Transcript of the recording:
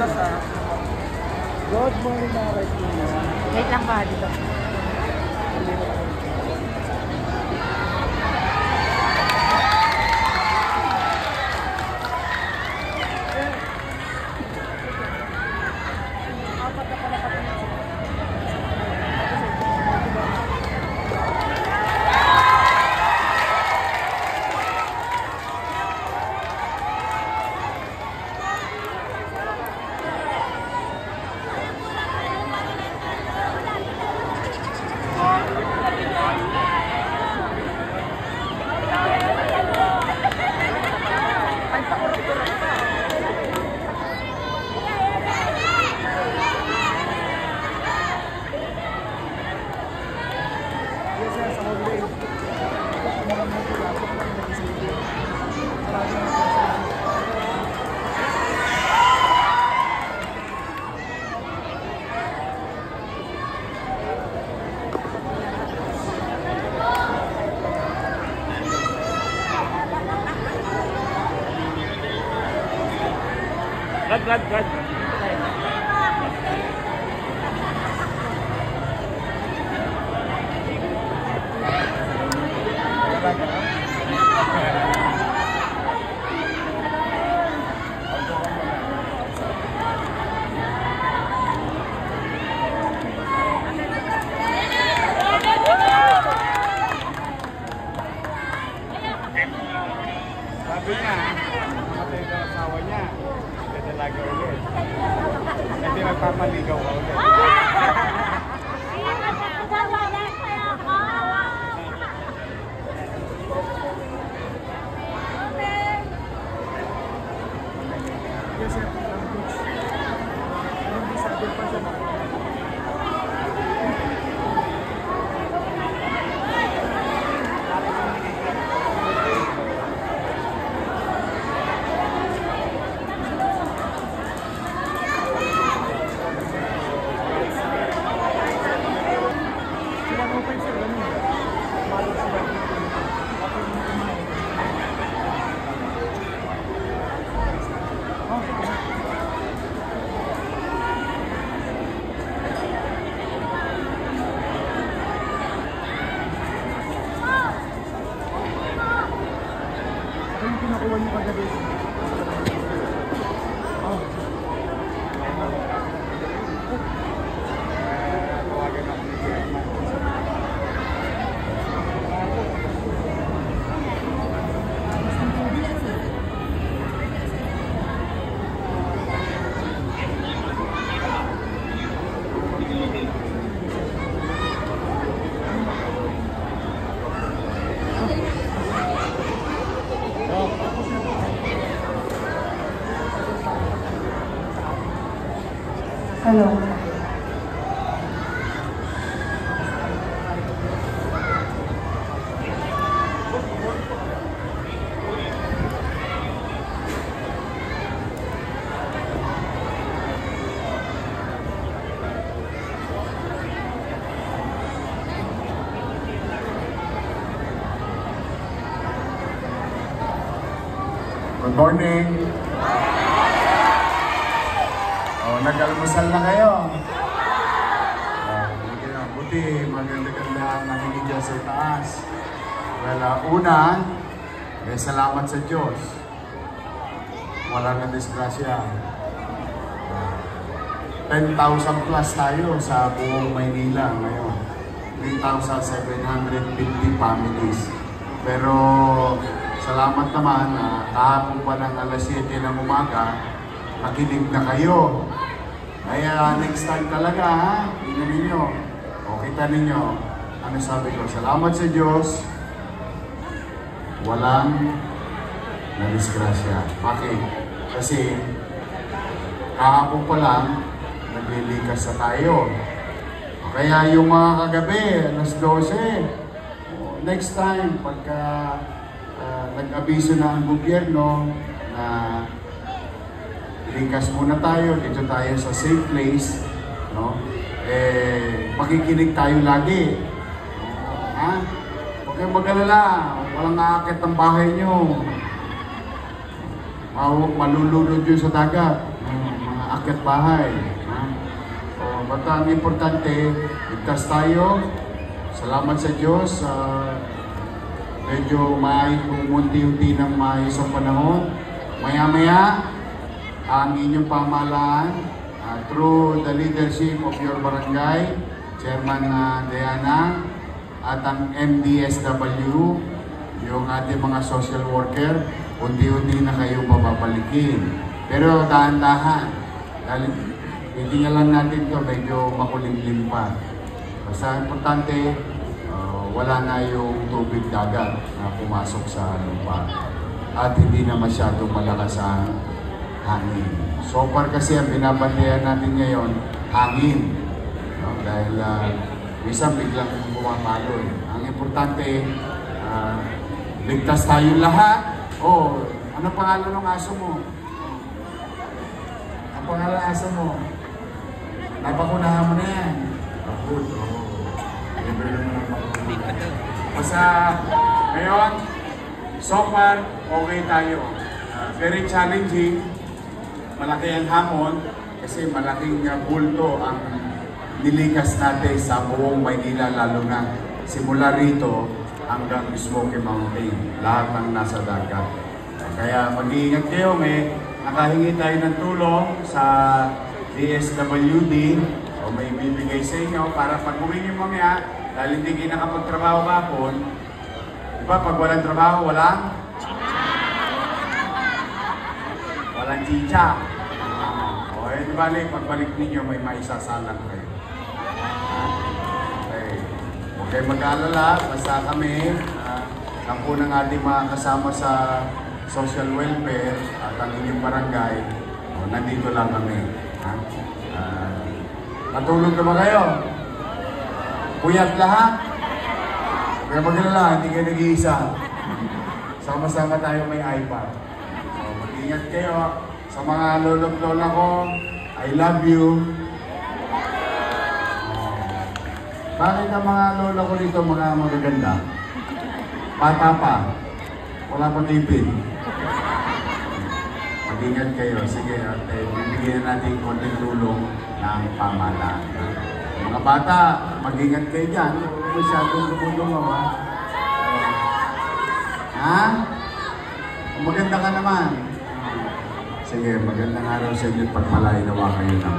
Good morning mga Christina. Wait lang pa dito. Glad. Sabi niya, namatay daw asawa niya. Dalaga ulit. Hindi magpapaligaw ka ulit. Pinakuha niyo kagabi. Hello. Good morning. Nag-almusal na kayo. Buti, maganda-ganda ang nakinig dyan sa itaas. Well, una, salamat sa Diyos. Wala na disgrasya. 10,000 plus tayo sa buong Maynila ngayon. 3,750 families. Pero salamat naman na kahapon pa ng alas 7 ng umaga, nakinig na kayo. Kaya next time talaga, ha? Tingnan ninyo. O kita ninyo. Ano sabi ko? Salamat sa Diyos. Walang nadisgrasya. Bakit? Kasi kahapon pa lang, naglilikas na tayo. Kaya yung mga kagabi, alas 12, next time, pagka nag-abiso na ang gobyerno na likas muna tayo, dito tayo sa safe place, no? Makikinig tayo lagi. Ha? Huwag kayong mag-alala, walang aakit ang bahay nyo. Malulunod yun sa dagat. Mga aakyat bahay. O, basta ang importante, ligtas tayo. Salamat sa Diyos. Medyo umunti-unti ng maayos ang panahon. Maya-maya, ang inyong pamahalaan, through the leadership of your barangay, Chairman Diana, at ang MDSW, yung ating mga social worker, unti-unti na kayo mababalikin. Pero dahan-dahan, dahil hindi lang natin ito, medyo makulimlim pa. Basta importante, wala na yung tubig dagat na pumasok sa lupa. At hindi na masyadong malakas ang hangin. So far kasi ang binabantayan natin ngayon, hangin. No? Dahil minsan biglang pumapalo. Ang importante, ligtas tayong lahat. Oh, ano pangalan ng aso mo? Ang pangalan ng aso mo? Napakunahan mo na yan. Good. Libre naman ang bakuna. Basta ngayon, so far, okay tayo. Very challenging. Malaki ang hamon kasi malaking bulto ang nilikas natin sa buong Maynila, lalo na simula rito hanggang Smoky Mountain. Lahat ng nasa dagat. Kaya mag-iingat kayo, nakahingi tayo ng tulong sa DSWD o may bibigay sa inyo para pag uwi nyo mamaya, dahil hindi kayo nakapagtrabaho kapon. Diba, pag walang trabaho, walang chicha. O, di balik, pagbalik ninyo, may maisasalang kayo. Okay. Huwag kayo mag-alala, basta kami, kampo ng ating mga kasama sa social welfare at ang inyong barangay, nandito lang kami. Natulog na ba kayo? Puyat lahat? Kaya mag-alala, hindi kayo nag-iisa. Sama-sama tayo may iPad. So, mag-ingat kayo. Sa mga lolo't lola ko, I love you. Bakit ang mga lola ko dito mga magaganda? Bata pa. Wala pang ipin. Mag-ingat kayo. Sige, at bibigyan natin konting tulong ng pamahalaan. Mga bata, mag-ingat kayo dyan. Masyadong tumulong ako. Ha? Maganda ka naman. Sige, magandang araw sa inyo at pagpalain nawa kayo ng